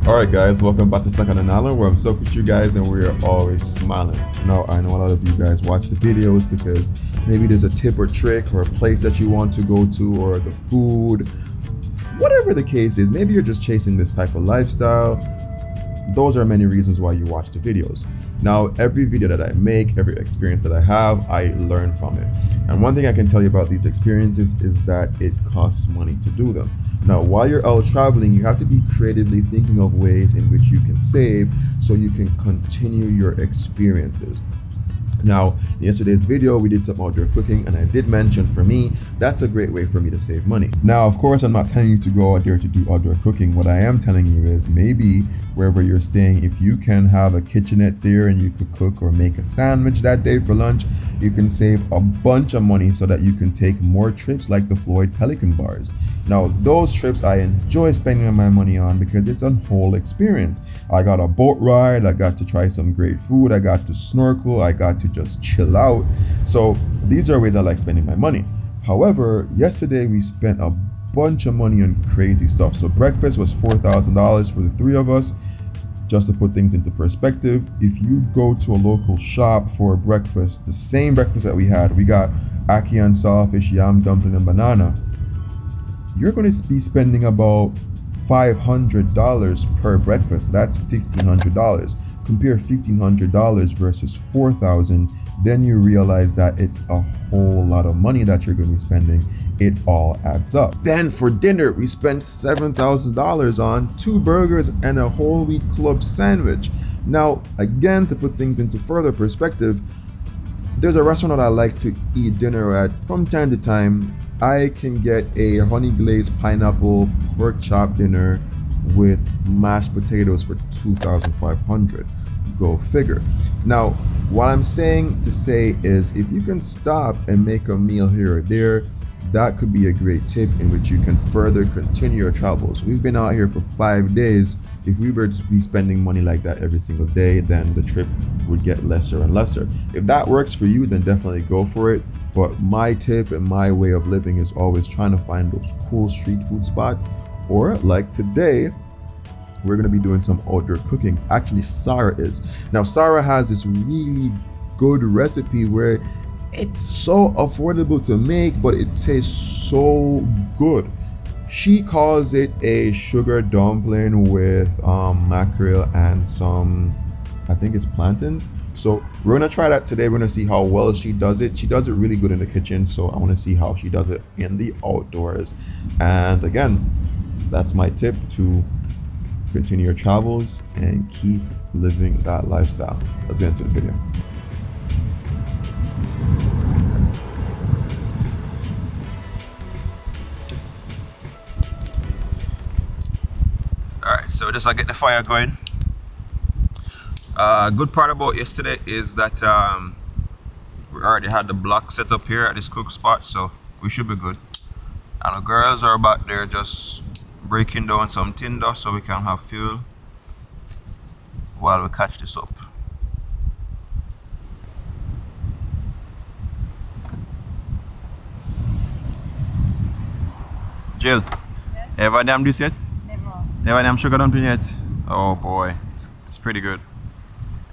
Alright guys, welcome back to Second and Island, where I'm stuck with you guys and we're always smiling. Now I know a lot of you guys watch the videos because maybe there's a tip or trick or a place that you want to go to, or the food, whatever the case is. Maybe you're just chasing this type of lifestyle. Those are many reasons why you watch the videos. Now, every video that I make, every experience that I have, I learn from it. And one thing I can tell you about these experiences is that it costs money to do them. Now, while you're out traveling, you have to be creatively thinking of ways in which you can save so you can continue your experiences. Now, in yesterday's video, we did some outdoor cooking, and I did mention, for me, that's a great way for me to save money. Now, of course, I'm not telling you to go out there to do outdoor cooking. What I am telling you is maybe wherever you're staying, if you can have a kitchenette there and you could cook or make a sandwich that day for lunch, you can save a bunch of money so that you can take more trips like the Floyd Pelican bars. Now, those trips I enjoy spending my money on because it's a whole experience. I got a boat ride, I got to try some great food, I got to snorkel, I got to just chill out. So these are ways I like spending my money. However, yesterday we spent a bunch of money on crazy stuff. So breakfast was $4,000 for the three of us. Just to put things into perspective, if you go to a local shop for breakfast, the same breakfast that we had, we got ackee and saltfish, yam, dumpling, and banana, you're going to be spending about $500 per breakfast. That's $1,500. Compare $1,500 versus $4,000, then you realize that it's a whole lot of money that you're going to be spending. It all adds up. Then for dinner, we spent $7,000 on 2 burgers and a whole wheat club sandwich. Now, again, to put things into further perspective, there's a restaurant that I like to eat dinner at from time to time. I can get a honey glazed pineapple pork chop dinner with mashed potatoes for $2,500. Go figure. Now, what I'm saying to say is, if you can stop and make a meal here or there, that could be a great tip in which you can further continue your travels. We've been out here for 5 days. If we were to be spending money like that every single day, then the trip would get lesser and lesser. If that works for you, then definitely go for it. But my tip and my way of living is always trying to find those cool street food spots. Or like today, we're going to be doing some outdoor cooking. Actually, Sarah is. Now, Sarah has this really good recipe where it's so affordable to make, but it tastes so good. She calls it a sugar dumpling with mackerel and some, I think it's plantains. So we're gonna try that today. We're gonna see how well she does it. She does it really good in the kitchen, so I want to see how she does it in the outdoors. And again, that's my tip to continue your travels and keep living that lifestyle. Let's get into the video. Alright, so just I get the fire going. Good part about yesterday is that we already had the block set up here at this cook spot, so we should be good. And the girls are back there just breaking down some tinder so we can have fuel while we catch this up. Jill, yes? Ever damn this yet? Never. Never damn sugar dumpling yet? Oh boy, it's pretty good.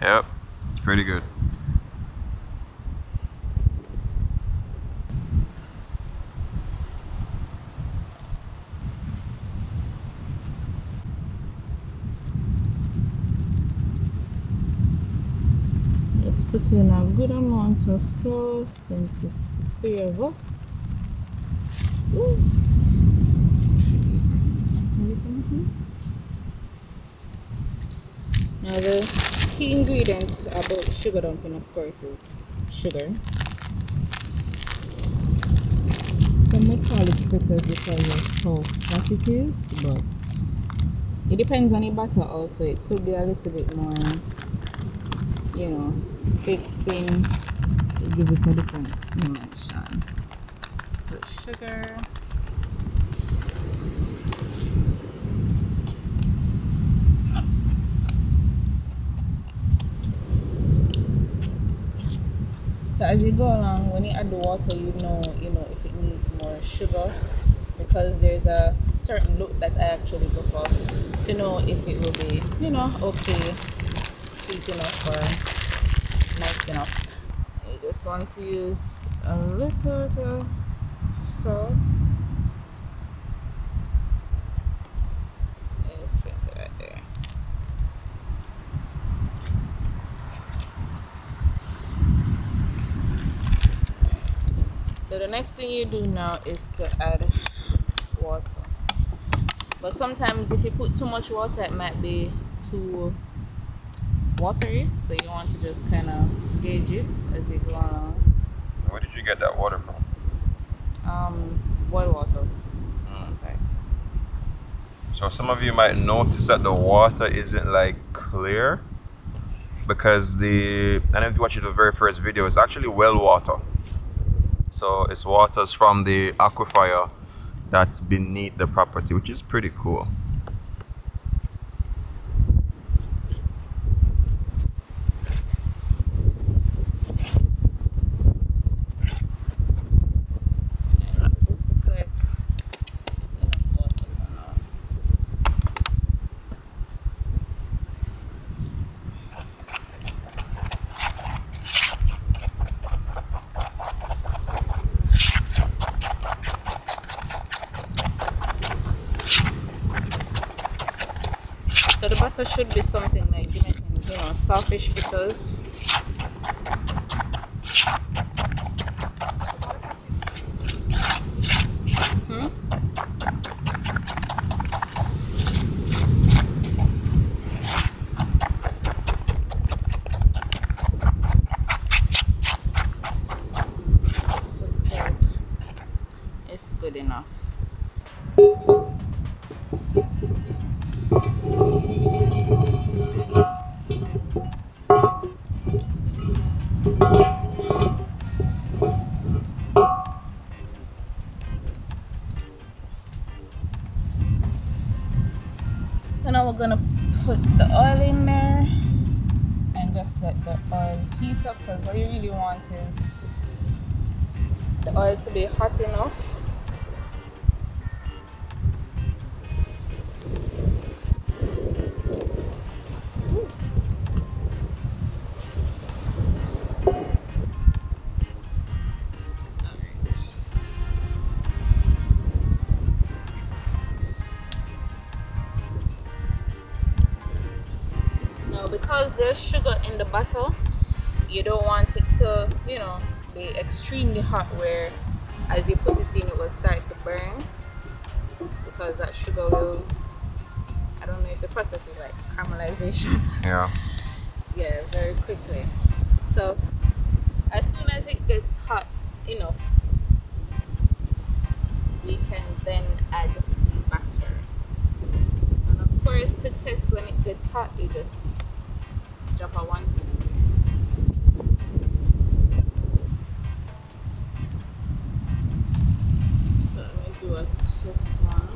Yep, it's pretty good. Just put in a good amount of flour since it's 3 of us. Ooh. Tell me something, please. Now the key ingredients about sugar dumpling, of course, is sugar. Some would call it fritters because of how fat it is, but it depends on the butter also. It could be a little bit more, you know, thick, thin. You give it a different dimension. Put sugar. So as you go along, when you add the water, you know if it needs more sugar because there's a certain look that I actually go for to know if it will be, you know, okay, sweet enough or nice enough. I just want to use a little bit of salt. And sprinkle it right there. So the next thing you do now is to add water. But sometimes if you put too much water, it might be too watery. So you want to just kind of gauge it as you go along. Where did you get that water from? Boil water. Okay. So some of you might notice that the water isn't like clear because I don't know if you watched the very first video, it's actually well water. So it's waters from the aquifer that's beneath the property, which is pretty cool. So the butter should be something like Jamaican, you know, saltfish fritters. It's good enough. So now we're gonna put the oil in there and just let the oil heat up, because what you really want is the oil to be hot enough. Because there's sugar in the butter, you don't want it to, you know, be extremely hot where as you put it in it will start to burn, because that sugar will, I don't know if the process is like caramelization. Yeah. Yeah, very quickly. So as soon as it gets hot enough, we can then add the batter. And of course, to test when it gets hot, you just drop a one to me. So let me do a test one.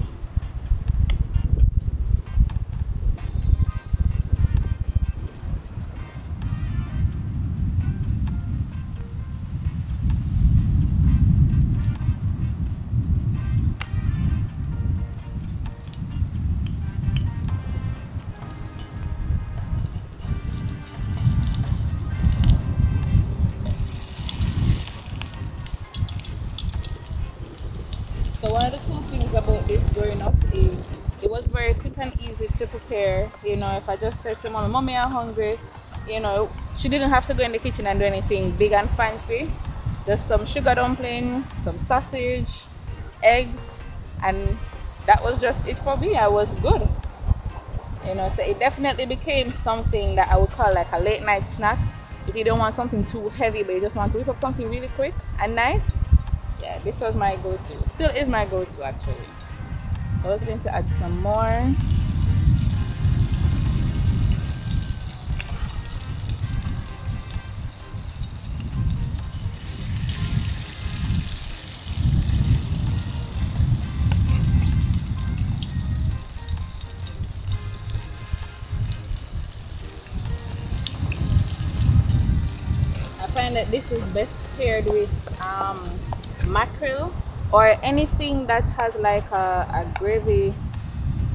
So one of the cool things about this growing up is it was very quick and easy to prepare. You know, if I just said to mommy, "Mommy, I'm hungry," you know, she didn't have to go in the kitchen and do anything big and fancy. Just some sugar dumpling, some sausage, eggs, and that was just it for me. I was good. You know, so it definitely became something that I would call like a late night snack. If you don't want something too heavy, but you just want to whip up something really quick and nice, yeah, this was my go-to. Still is my go-to actually. So I was going to add some more. I find that this is best paired with mackerel or anything that has like a gravy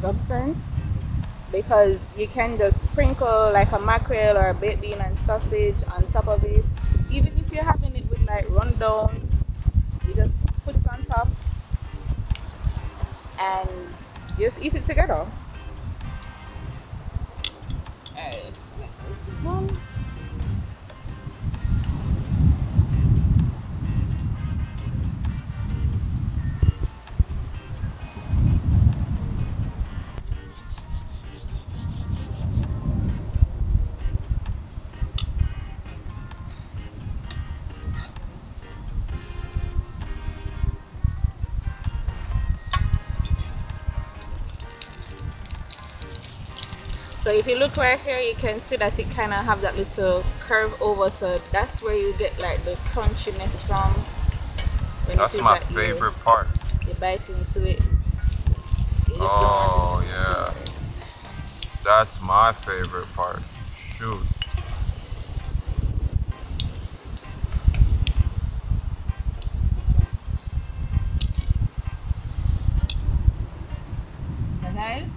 substance, because you can just sprinkle like a mackerel or a baked bean and sausage on top of it. Even if you're having it with like rundown, you just put it on top and just eat it together. Let's let this one. So if you look right here, you can see that it kind of have that little curve over, so that's where you get like the crunchiness from. When That's my favorite part. You bite into it. Oh yeah, that's my favorite part. Shoot. So guys,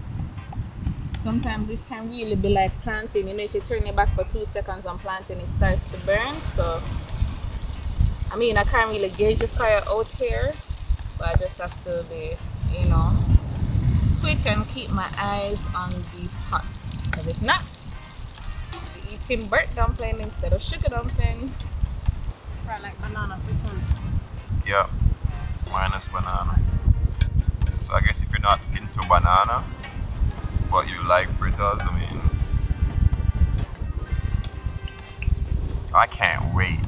sometimes this can really be like plantain. You know, if you turn it back for 2 seconds on plantain, it starts to burn. So I mean, I can't really gauge the fire out here, but I just have to be, you know, quick and keep my eyes on the pot. Because if not, you're eating burnt dumpling instead of sugar dumpling. Right, like banana fritters. Yeah, minus banana. So I guess if you're not into banana, but you like fritters, I mean, I can't wait.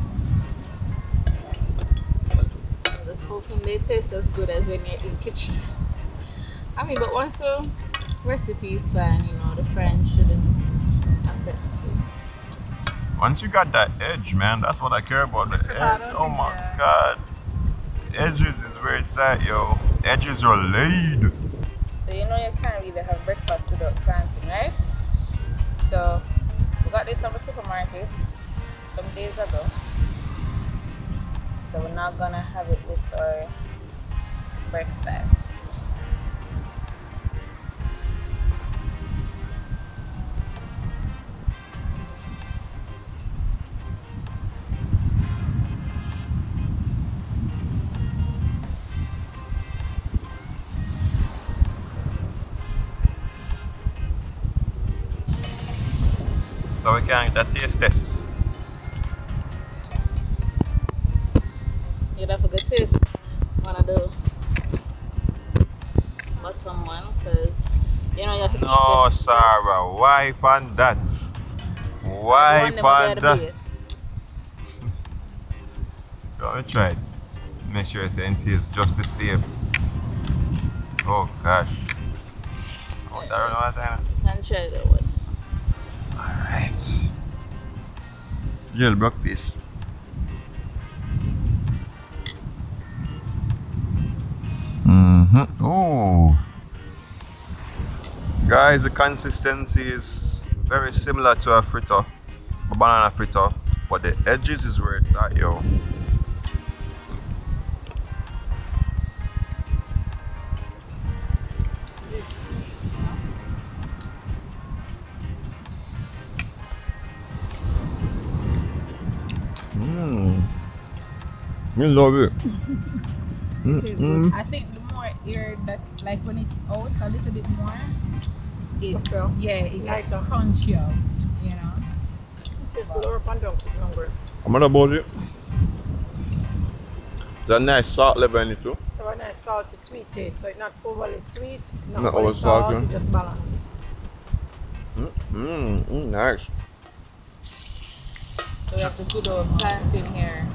This whole thing, they taste as good as when you're in kitchen. I mean, but once the recipe is fine, you know, the frying shouldn't affect it. Once you got that edge, man, that's what I care about. The edge. Oh my god. Edges is where it's at, yo. Edges are laid. So you know you can't really have breakfast without plantain, right? So we got this from the supermarket some days ago. So we're not gonna have it with our breakfast. So we can get that taste test. You'd have a good taste. One of the bottom one, because you know you have to keep No, them Sarah, wipe on that. Wipe on that. So we try it. Make sure it tastes just the same. Oh gosh. Oh, that was nice. You can try that one. Alright. Jailbroke fish. Oh. Guys, the consistency is very similar to a fritter, a banana fritter, but the edges is where it's at, yo. I love it. I think the more air that, like when it's out a little bit more, it's it gets crunchier, you know. It's lower pandong longer. I'm gonna about it. There's a nice salt level in it too. So a nice salty sweet taste. So it's not overly sweet, Not not over overly salty, salty. just balanced. Nice. So we have to put our plants in here.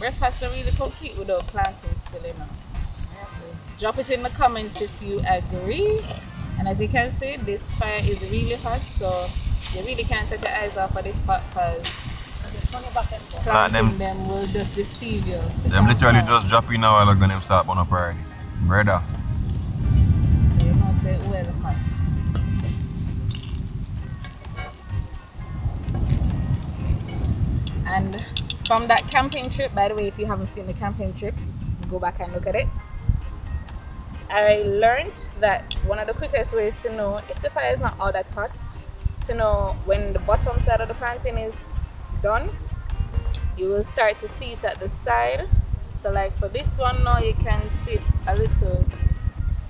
Breakfast are really complete without plantains still, you know. Drop it in the comments if you agree. And as you can see, this fire is really hot, so you really can't take your eyes off of this pot because planting them will just deceive you. Them literally just drop in now and them start on a party. Brother. So you know, say, where's the hot? And From that camping trip, by the way, if you haven't seen the camping trip, go back and look at it. I learned that one of the quickest ways to know if the fire is not all that hot, to know when the bottom side of the plantain is done, you will start to see it at the side. So like for this one now, you can see a little,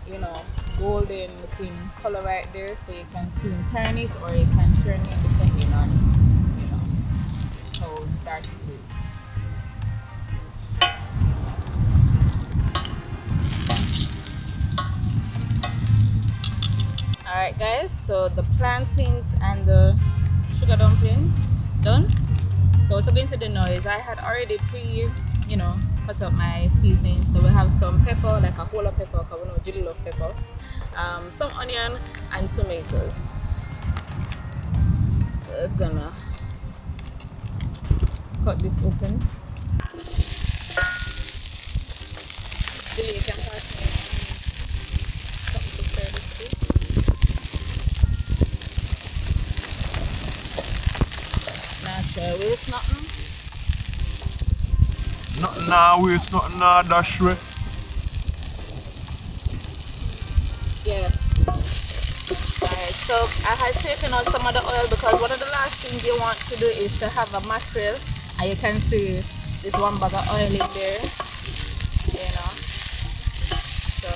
you know, golden looking color right there, so you can soon turn it, or you can turn it depending on, you know, how dark it is. Alright guys, so the plantains and the sugar dumpling done. So what we're going to do now is I had already cut up my seasoning. So we have some pepper, like a whole of pepper, because we know Julie love pepper, some onion and tomatoes. So it's gonna cut this open. Julie, you can pass me something to stir this with. Not waste nothing. Nah, waste nothing, nah, dash way. Yeah. Alright, so I had taken out some of the oil because one of the last things you want to do is to have a mackerel, and you can see there's one bag of oil in there, you know. So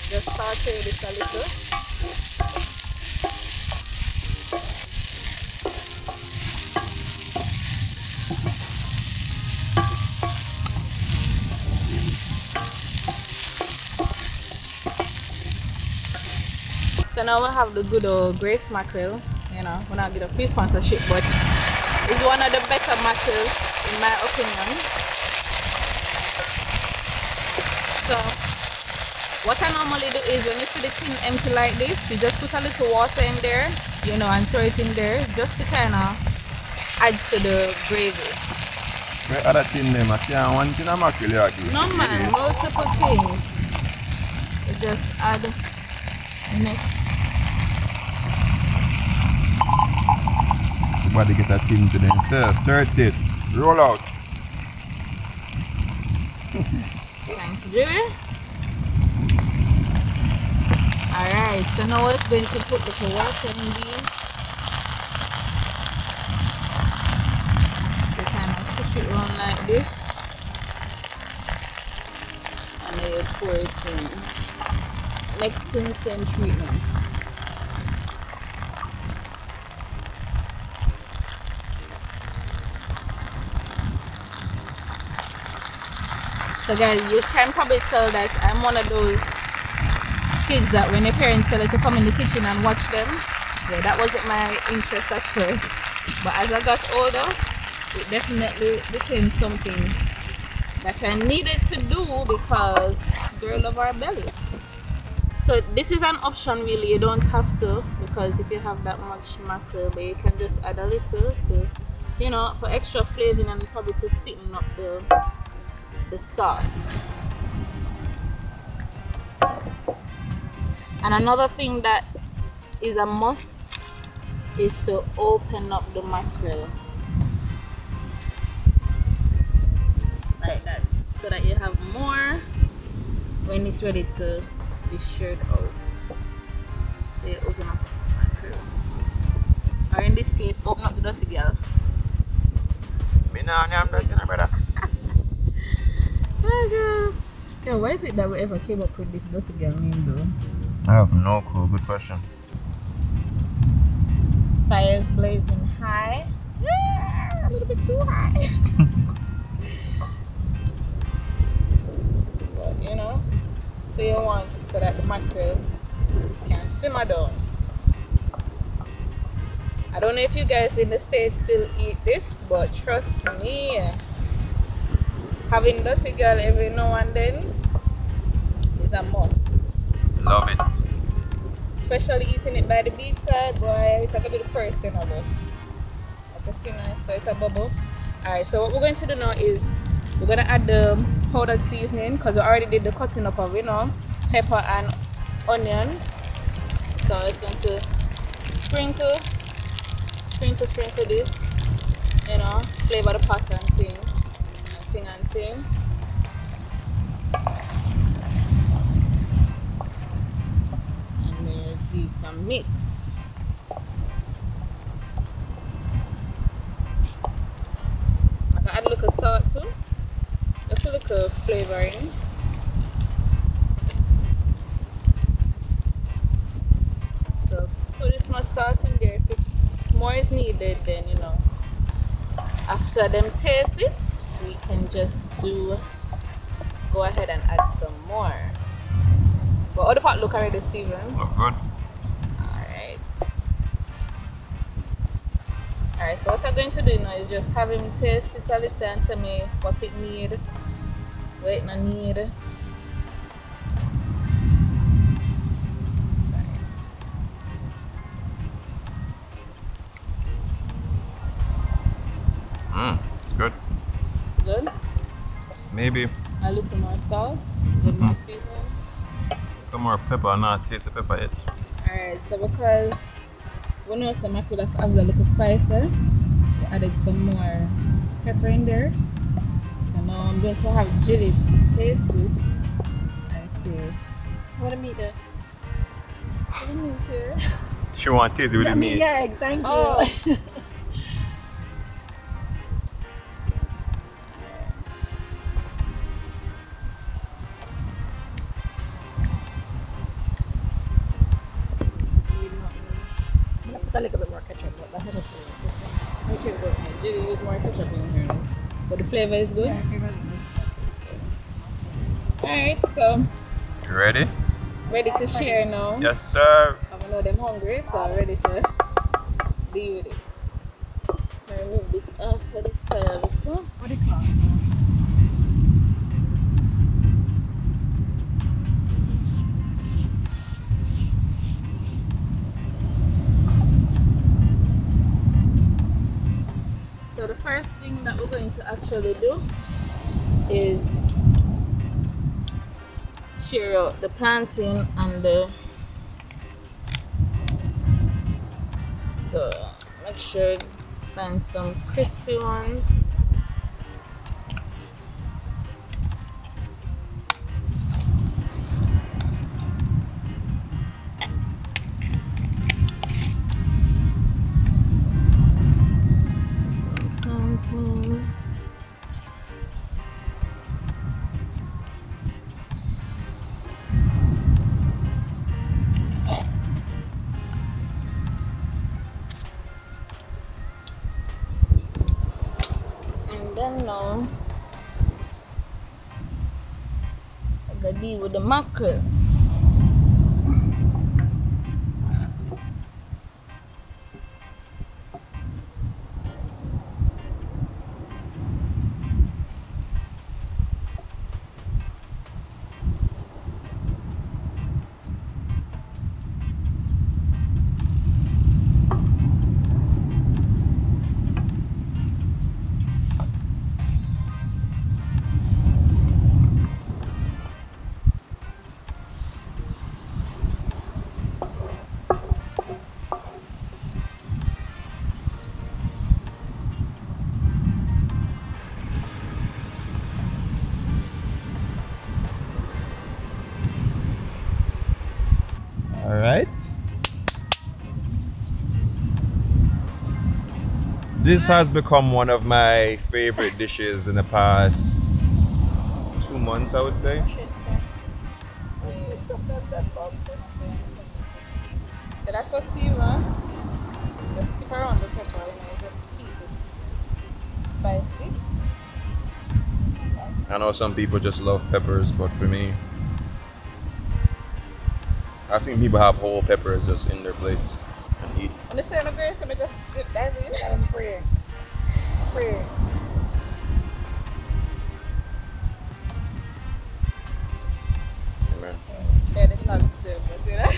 just saute this a little. So now we have the good old Grace mackerel. You know, we're not getting a free sponsorship, but it's one of the better mackerel in my opinion. So what I normally do is when you see the tin empty like this, you just put a little water in there, you know, and throw it in there just to kind of add to the gravy. Where other thing them? I can't one thing a mackerel you give. No man, multiple things. You just add next. Somebody get a thing to themselves. Stir it. Roll out. Thanks, Julie. Alright, so now we're going to put the water in these. You kind of push it around like this. And then you pour it in. Next thing, same treatment. So guys, you can probably tell that I'm one of those kids that when their parents tell you to come in the kitchen and watch them, yeah, that wasn't my interest at first. But as I got older, it definitely became something that I needed to do because girl love our belly. So this is an option really, you don't have to, because if you have that much mackerel, but you can just add a little to, you know, for extra flavoring and probably to thicken up the sauce. And another thing that is a must is to open up the mackerel like that, so that you have more when it's ready to be shared out. So you open up the mackerel, or in this case, open up the Dutty Gyal. Me nah name that, brother. Oh God. Yeah, why is it that we ever came up with this Dutty Gyal name though? I have no clue. Good question. Fires blazing high. Yeah, a little bit too high. But you know, so you want it so that the mackerel can simmer down. I don't know if you guys in the States still eat this, but trust me, having Dutty Gyal every now and then is a must. Love it. Especially eating it by the beach side, boy, it's like a bit first, you know, but like a sinner, so it's a bubble. Alright, so what we're going to do now is we're going to add the powdered seasoning, because we already did the cutting up of, you know, pepper and onion. So it's going to sprinkle this, you know, flavor the pot and thing. mixing and thing. And then give some mix. I can add a little salt too. Just a little flavoring. So put this much salt in there. If more is needed, then you know, after them taste it, we can just go ahead and add some more. But all the pot look already, Steven. Look good. Alright. Alright, so what I'm going to do now is just have him taste it a little and tell me what it need, what it not need. It's good. It's good. Maybe A little more salt, a little more seasoning. some more pepper, not taste the pepper yet. Alright, so because we know some mackerel have a little spicy, we added some more pepper in there. So now I'm going to have Jilly taste this and see. So what I mean there? What do you mean here? She want to taste it with the meat. Yeah, eggs, thank you. Oh. I'm gonna put a little bit more ketchup, but that's just which is good. Jilly use more ketchup in here. But the flavor is good. Yeah, flavor is good. Alright, so You ready? ready to share now. Yes, sir. I know them hungry, so I'm ready to deal with it. So remove this off for the fire. What do you call it? So the first thing that we're going to actually do is shear out the plantain and the, so make sure you find some crispy ones. Some plantain. And then now I gotta deal with the mackerel. All right. This has become one of my favorite dishes in the past 2 months, I would say. So that's for Steve, huh? Just skip around the pepper, you know, just keep it spicy. I know some people just love peppers, but for me, I think people have whole peppers just in their plates and eat. On the same grace, so I just dip that in. And prayer. Prayer. Amen. Yeah, they love it still, but you know.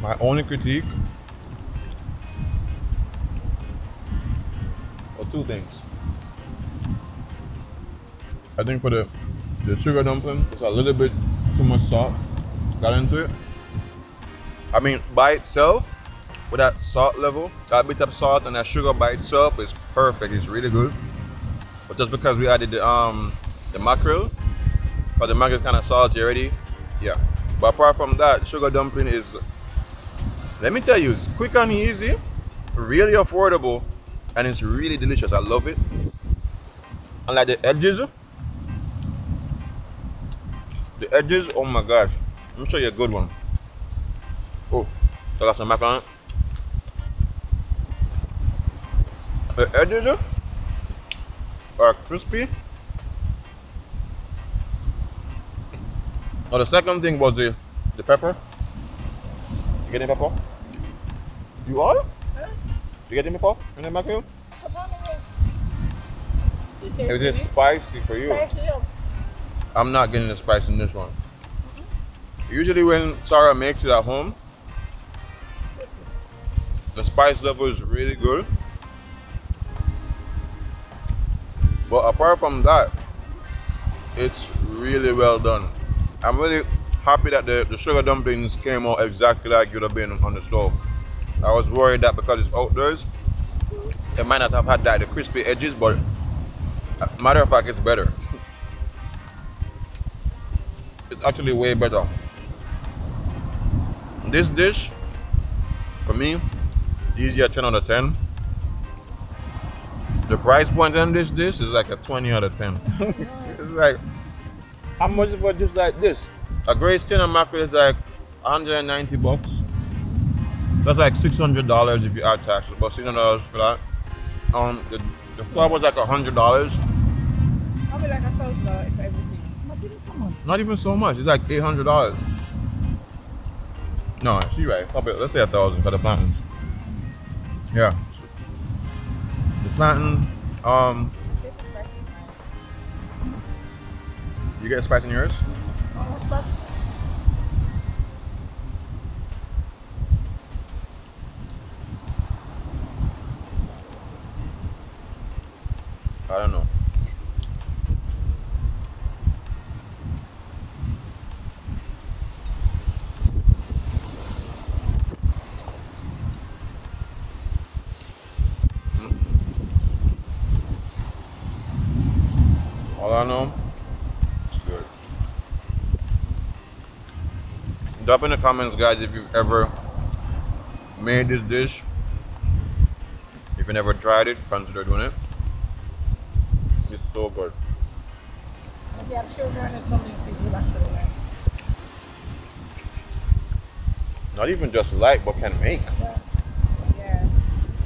My only critique, or two things. I think for the sugar dumpling, it's a little bit too much salt got into it. I mean, by itself, with that salt level, that bit of salt and that sugar by itself is perfect. It's really good. But just because we added the mackerel, because the mackerel is kind of salty already, yeah. But apart from that, sugar dumpling is, let me tell you, it's quick and easy, really affordable, and it's really delicious. I love it. And like the edges, oh my gosh. Let me show you a good one. Oh, I got some mac on it. The edges are crispy. Oh, the second thing was the pepper. You getting pepper? You are? Huh? You getting pepper in the mackerel? Is it Spicy spicy for you? I'm not getting the spice in this one. Usually when Sarah makes it at home, the spice level is really good. But apart from that, it's really well done. I'm really happy that the sugar dumplings came out exactly like it would have been on the stove. I was worried that because it's outdoors, it might not have had the crispy edges, but matter of fact, it's better. It's actually way better. This dish, for me, easy at 10 out of 10. The price point on this dish is like a 20 out of 10. It's like, how much for just like this? A great tin of mackerel is like 190 bucks. That's like $600 if you add taxes, about $600 for that. The club was like $100. I'll be like $1,000 for everything. Not even so much. Not even so much. It's like $800. No, she right. Probably, let's say 1,000 for the plantains. Yeah. The plantain. You get spice in yours? I don't know. All I know, it's good. Drop in the comments, guys, if you've ever made this dish. If you never tried it, consider doing it. It's so good. If you have children, it's something kids will actually learn. Not even just like, but can make. Yeah.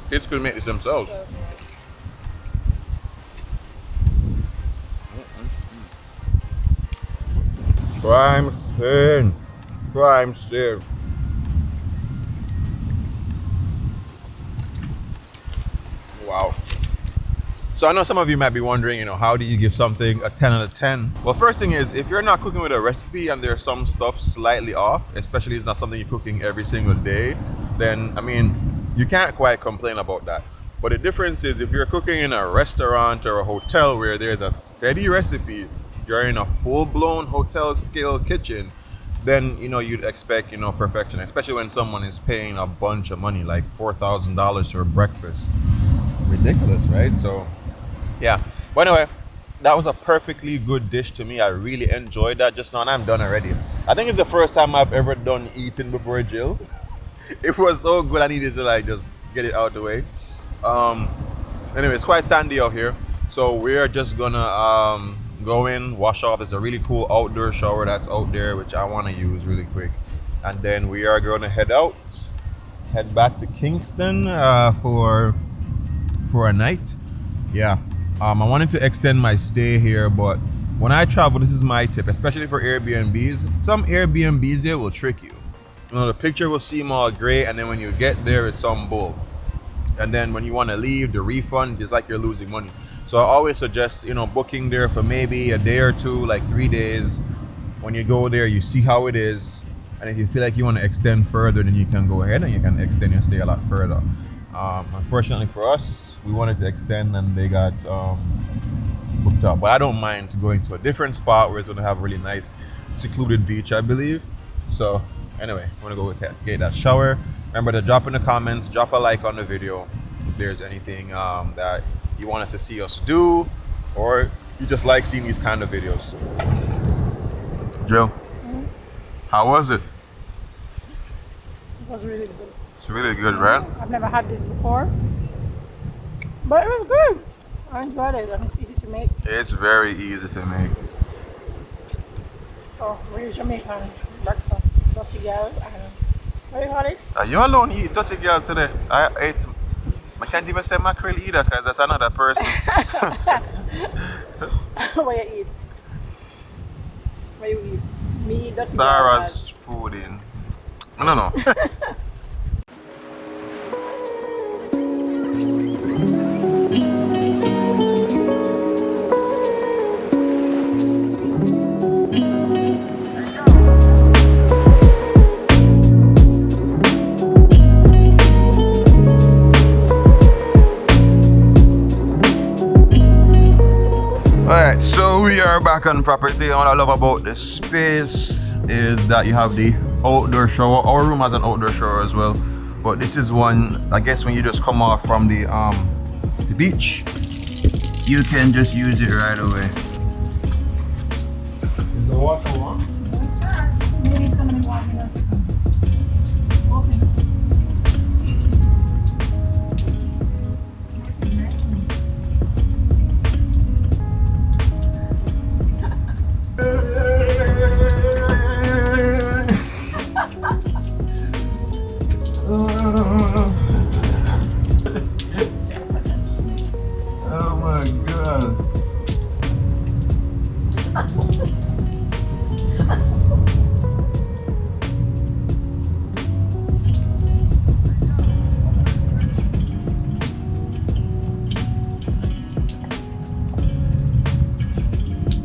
Kids could make this themselves. So, Crime scene. Crime scene. Wow. So I know some of you might be wondering, how do you give something a 10 out of 10? Well, first thing is, if you're not cooking with a recipe and there's some stuff slightly off, especially it's not something you're cooking every single day, then, you can't quite complain about that. But the difference is if you're cooking in a restaurant or a hotel where there's a steady recipe, you're in a full-blown hotel scale kitchen, then you'd expect perfection, especially when someone is paying a bunch of money, like $4,000 for breakfast. Ridiculous, right? So yeah, but anyway, that was a perfectly good dish to me. I really enjoyed that just now, and I'm done already. I think it's the first time I've ever done eating before Jill. It was so good, I needed to just get it out of the way. Anyway, it's quite sandy out here, so we're just gonna go in, wash off. There's a really cool outdoor shower that's out there, which I want to use really quick, and then we are going to head back to Kingston for a night. Yeah, I wanted to extend my stay here, but when I travel, this is my tip, especially for Airbnbs. Some Airbnbs here will trick you. The picture will seem all great, and then when you get there, it's some bull. And then when you want to leave, the refund is like you're losing money. So I always suggest, booking there for maybe a day or two, like 3 days. When you go there, you see how it is, And if you feel like you want to extend further, then you can go ahead and you can extend your stay a lot further. Unfortunately for us, we wanted to extend and they got booked up. But I don't mind going to a different spot where it's going to have a really nice secluded beach, I believe. So anyway, I'm going to go get that shower. Remember to drop in the comments, drop a like on the video if there's anything that you wanted to see us do, or you just like seeing these kind of videos. Joe, how was it? It was really good. It's really good, right? I've never had this before, but it was good. I enjoyed it and it's easy to make. It's very easy to make. So we're Jamaican breakfast, Dutty Gyal, and what do you call it? You alone eat Dutty Gyal today. I ate. I can't even say mackerel either because that's another person. What you eat? What you eat? Me, Dutty Gyal. Sarah's food in. I don't know. Alright, so we are back on property, and what I love about this space is that you have the outdoor shower. Our room has an outdoor shower as well, but this is one, I guess when you just come off from the beach, you can just use it right away. Is the water